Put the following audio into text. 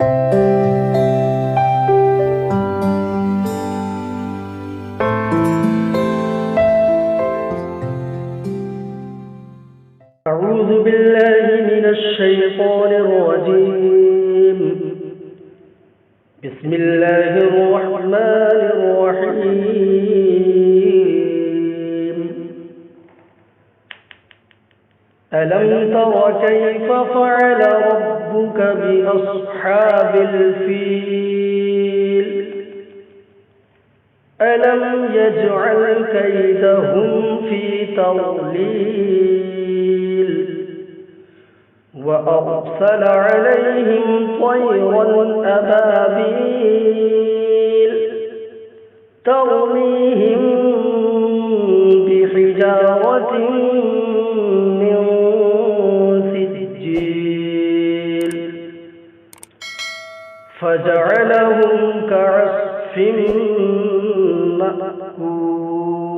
أعوذ بالله من الشيطان الرجيم. بسم الله الرحمن الرحيم. ألم تر كيف فعل ربك بأصحاب الفيل؟ ألم يجعل كيدهم في تضليل وأرسل عليهم طيرا أبابيل ترميهم بحجارة من سجيل فجعلهم كعصف مأكول.